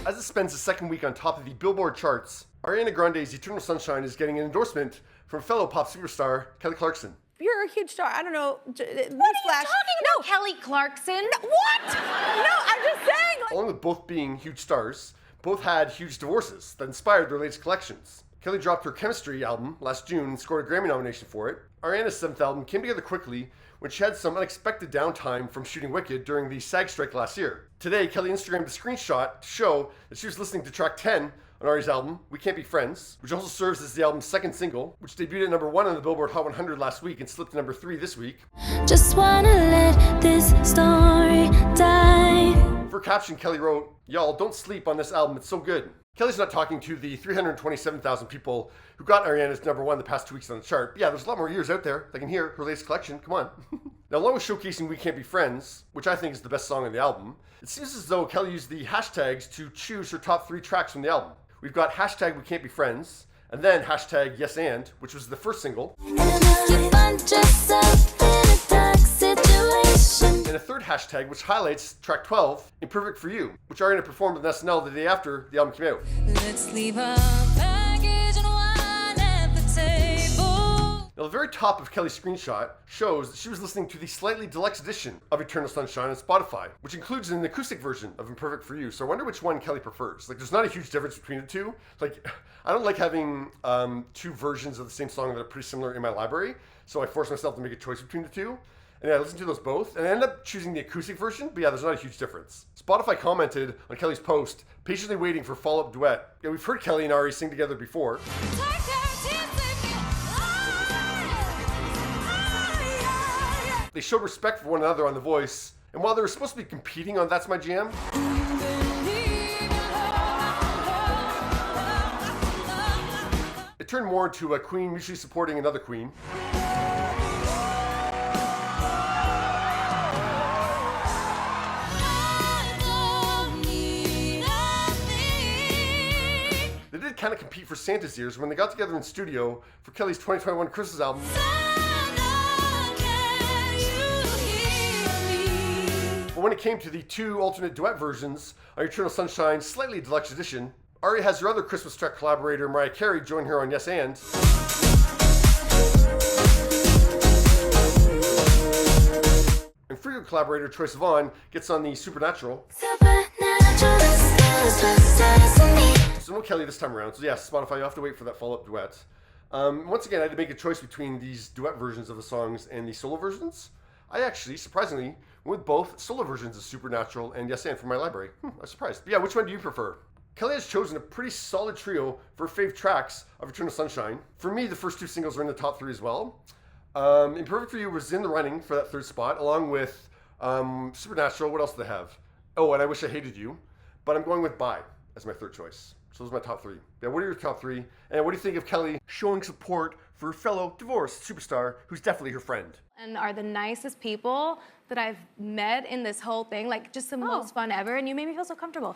As it spends the second week on top of the Billboard charts, Ariana Grande's Eternal Sunshine is getting an endorsement from fellow pop superstar Kelly Clarkson. You're a huge star. I don't know. What are you talking about, Kelly Clarkson? No, what? No, I'm just saying. Along with both being huge stars, both had huge divorces that inspired their latest collections. Kelly dropped her Chemistry album last June and scored a Grammy nomination for it. Ariana's 7th album came together quickly when she had some unexpected downtime from shooting Wicked during the SAG strike last year. Today, Kelly Instagrammed a screenshot to show that she was listening to track 10 on Ari's album, We Can't Be Friends, which also serves as the album's second single, which debuted at number 1 on the Billboard Hot 100 last week and slipped to number 3 this week. Just wanna let this story die. For caption, Kelly wrote, "Y'all, don't sleep on this album, it's so good." Kelly's not talking to the 327,000 people who got Ariana's number 1 the past 2 weeks on the chart. But yeah, there's a lot more ears out there that can hear her latest collection. Come on. Now, along with showcasing We Can't Be Friends, which I think is the best song on the album, it seems as though Kelly used the hashtags to choose her top 3 tracks from the album. We've got hashtag We Can't Be Friends, and then hashtag Yes And, which was the first single. And a third hashtag, which highlights track 12, Imperfect For You, which Ariana performed on SNL the day after the album came out. Let's leave a package and wine at the table. Now, the very top of Kelly's screenshot shows that she was listening to the slightly deluxe edition of Eternal Sunshine on Spotify, which includes an acoustic version of Imperfect For You. So I wonder which one Kelly prefers. Like, there's not a huge difference between the two. Like, I don't like having 2 versions of the same song that are pretty similar in my library, so I force myself to make a choice between the two. And I listened to those both, and I ended up choosing the acoustic version, but yeah, there's not a huge difference. Spotify commented on Kelly's post, patiently waiting for follow-up duet. Yeah, we've heard Kelly and Ari sing together before. They showed respect for one another on The Voice, and while they were supposed to be competing on That's My Jam, it turned more into a queen mutually supporting another queen. They did kind of compete for Santa's ears when they got together in studio for Kelly's 2021 Christmas album. But when it came to the 2 alternate duet versions on Eternal Sunshine's slightly deluxe edition, Ari has her other Christmas track collaborator Mariah Carey join her on Yes And. And For You collaborator Troye Sivan gets on the Supernatural. So no Kelly this time around. So yeah, Spotify, you have to wait for that follow-up duet. Once again, I had to make a choice between these duet versions of the songs and the solo versions. I actually, surprisingly, went with both solo versions of Supernatural and Yes And from my library. I was surprised. But yeah, which one do you prefer? Kelly has chosen a pretty solid trio for fave tracks of Eternal Sunshine. For me, the first 2 singles are in the top 3 as well. Imperfect For You was in the running for that 3rd spot, along with Supernatural. What else do they have? Oh, and I Wish I Hated You. But I'm going with Bye as my 3rd choice. So those are my top 3. Yeah, what are your top 3? And what do you think of Kelly showing support for her fellow divorced superstar who's definitely her friend? And are the nicest people that I've met in this whole thing, like just the most fun ever, and you made me feel so comfortable.